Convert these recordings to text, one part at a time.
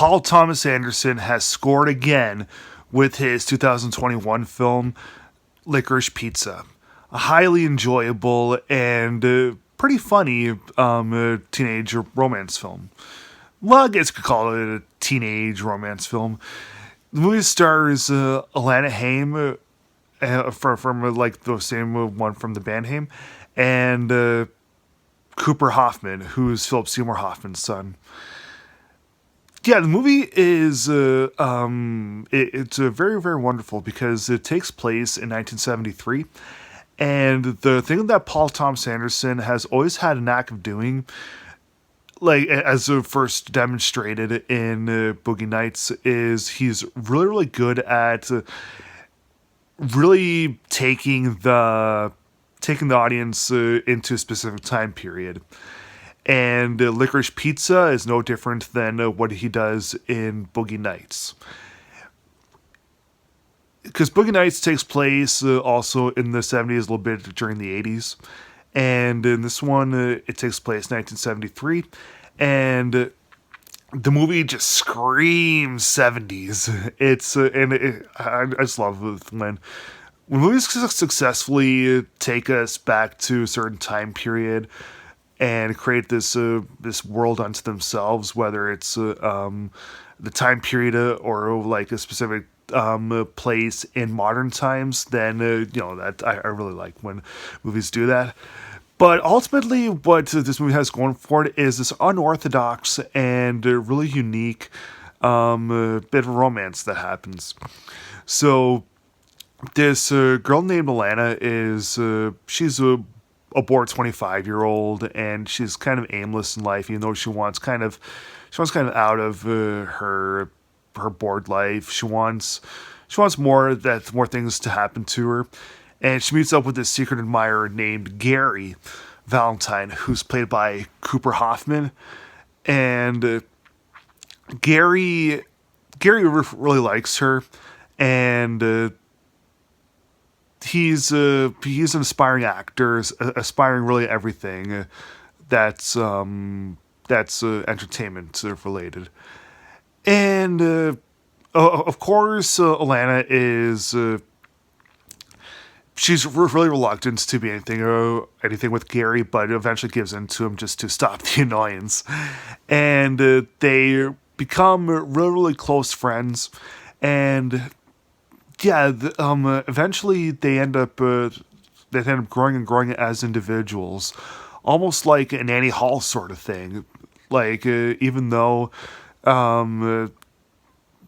Paul Thomas Anderson has scored again with his 2021 film, Licorice Pizza. A highly enjoyable and pretty funny teenage romance film. Well, I guess you could call it a teenage romance film. The movie stars Alana Haim from like the same one from the band Haim, and Cooper Hoffman, who's Philip Seymour Hoffman's son. Yeah, the movie is it's very, very wonderful because it takes place in 1973, and the thing that Paul Thomas Anderson has always had a knack of doing, like as first demonstrated in Boogie Nights, is he's really, really good at really taking the audience into a specific time period. And Licorice Pizza is no different than what he does in Boogie Nights. Because Boogie Nights takes place also in the 70s, a little bit during the 80s. And in this one, it takes place in 1973. And the movie just screams 70s. I just love when movies successfully take us back to a certain time period and create this world unto themselves, whether it's the time period or like a specific place in modern times, then that I really like when movies do that. But ultimately, what this movie has going for it is this unorthodox and really unique bit of romance that happens. So this girl named Alana she's a bored 25-year-old, and she's kind of aimless in life, even though she wants kind of out of her bored life. She wants more things to happen to her, and she meets up with this secret admirer named Gary Valentine, who's played by Cooper Hoffman, and Gary really likes her, and he's an aspiring actor, aspiring really everything that's entertainment related. And of course, Alana is she's really reluctant to be anything with Gary, but eventually gives in to him just to stop the annoyance. And they become really, really close friends, and yeah, eventually they end up growing and growing as individuals, almost like an Annie Hall sort of thing. Like even though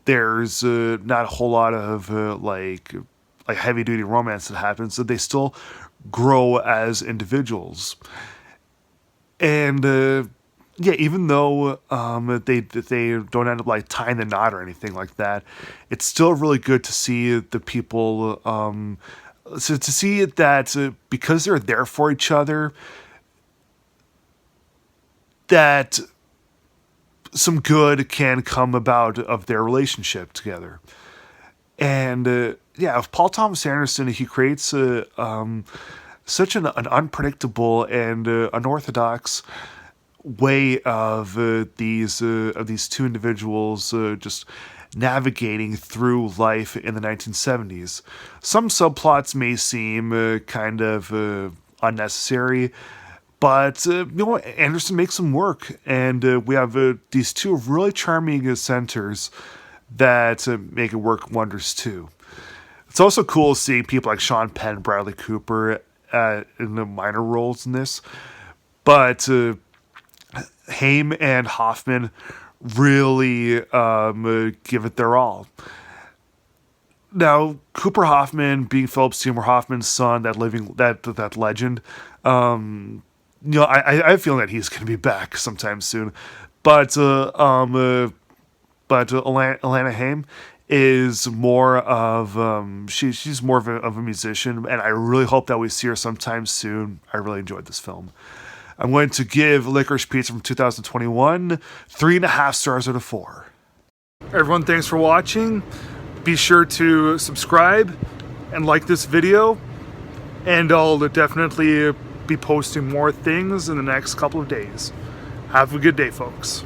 there's not a whole lot of like heavy duty romance that happens, so they still grow as individuals. And yeah, even though they don't end up like tying the knot or anything like that, it's still really good to see the people. So to see that because they're there for each other, that some good can come about of their relationship together. And yeah, of Paul Thomas Anderson, he creates such an unpredictable and unorthodox way of these two individuals just navigating through life in the 1970s. Some subplots may seem kind of unnecessary, but Anderson makes them work, and we have these two really charming centers that make it work wonders too. It's also cool seeing people like Sean Penn and Bradley Cooper in the minor roles in this, but Haim and Hoffman really give it their all. Now, Cooper Hoffman, being Philip Seymour Hoffman's son, that legend, I have a feeling that he's going to be back sometime soon. But Alana Haim is more of she's more of a musician, and I really hope that we see her sometime soon. I really enjoyed this film. I'm going to give Licorice Pizza from 2021 3.5 stars out of 4. Everyone, thanks for watching. Be sure to subscribe and like this video, and I'll definitely be posting more things in the next couple of days. Have a good day, folks.